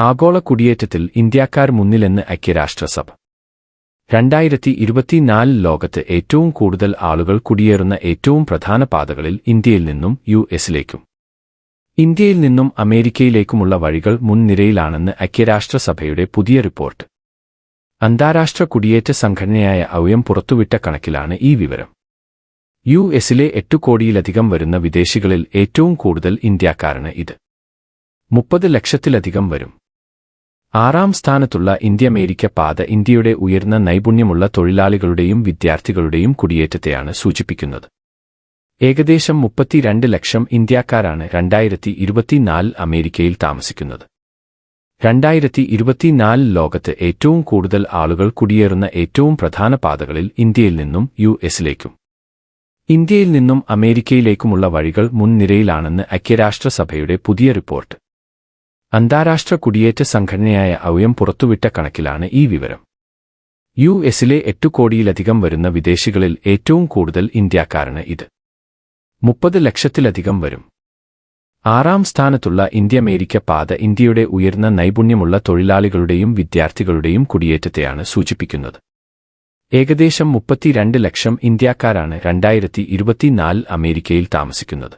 ആഗോള കുടിയേറ്റത്തിൽ ഇന്ത്യക്കാർ മുന്നിലെന്ന് ഐക്യരാഷ്ട്രസഭ. 2024 ലോകത്ത് ഏറ്റവും കൂടുതൽ ആളുകൾ കുടിയേറുന്ന ഏറ്റവും പ്രധാന പാതകളിൽ ഇന്ത്യയിൽ നിന്നും യുഎസിലേക്കും ഇന്ത്യയിൽ നിന്നും അമേരിക്കയിലേക്കുമുള്ള വഴികൾ മുൻനിരയിലാണെന്ന് ഐക്യരാഷ്ട്രസഭയുടെ പുതിയ റിപ്പോർട്ട്. അന്താരാഷ്ട്ര കുടിയേറ്റ സംഘടനയായ ഐഒഎം പുറത്തുവിട്ട കണക്കിലാണ് ഈ വിവരം. യുഎസിലെ 8 കോടിയിലധികം വരുന്ന വിദേശികളിൽ ഏറ്റവും കൂടുതൽ ഇന്ത്യക്കാരാണ്. ഇത് 30 ലക്ഷത്തിലധികം വരും. 6ാം സ്ഥാനത്തുള്ള ഇന്ത്യ-അമേരിക്ക പാത ഇന്ത്യയുടെ ഉയർന്ന നൈപുണ്യമുള്ള തൊഴിലാളികളുടെയും വിദ്യാർത്ഥികളുടെയും കുടിയേറ്റത്തെയാണ് സൂചിപ്പിക്കുന്നത്. ഏകദേശം 32 ലക്ഷം ഇന്ത്യക്കാരാണ് 2024 അമേരിക്കയിൽ താമസിക്കുന്നത്. 2024 ലോകത്ത് ഏറ്റവും കൂടുതൽ ആളുകൾ കുടിയേറുന്ന ഏറ്റവും പ്രധാന പാതകളിൽ ഇന്ത്യയിൽ നിന്നും യുഎസിലേക്കും ഇന്ത്യയിൽ നിന്നും അമേരിക്കയിലേക്കുമുള്ള വഴികൾ മുൻനിരയിലാണെന്ന് ഐക്യരാഷ്ട്രസഭയുടെ പുതിയ റിപ്പോർട്ട്. അന്താരാഷ്ട്ര കുടിയേറ്റ സംഘടനയായ ഐഒഎം പുറത്തുവിട്ട കണക്കിലാണ് ഈ വിവരം. യുഎസിലെ 8 കോടിയിലധികം വരുന്ന വിദേശികളിൽ ഏറ്റവും കൂടുതൽ ഇന്ത്യക്കാരാണ്. ഇത് 30 ലക്ഷത്തിലധികം വരും. 6ാം സ്ഥാനത്തുള്ള ഇന്ത്യ-അമേരിക്ക പാത ഇന്ത്യയുടെ ഉയർന്ന നൈപുണ്യമുള്ള തൊഴിലാളികളുടെയും വിദ്യാർത്ഥികളുടെയും കുടിയേറ്റത്തെയാണ് സൂചിപ്പിക്കുന്നത്. ഏകദേശം 32 ലക്ഷം ഇന്ത്യക്കാരാണ് 2024 അമേരിക്കയിൽ താമസിക്കുന്നത്.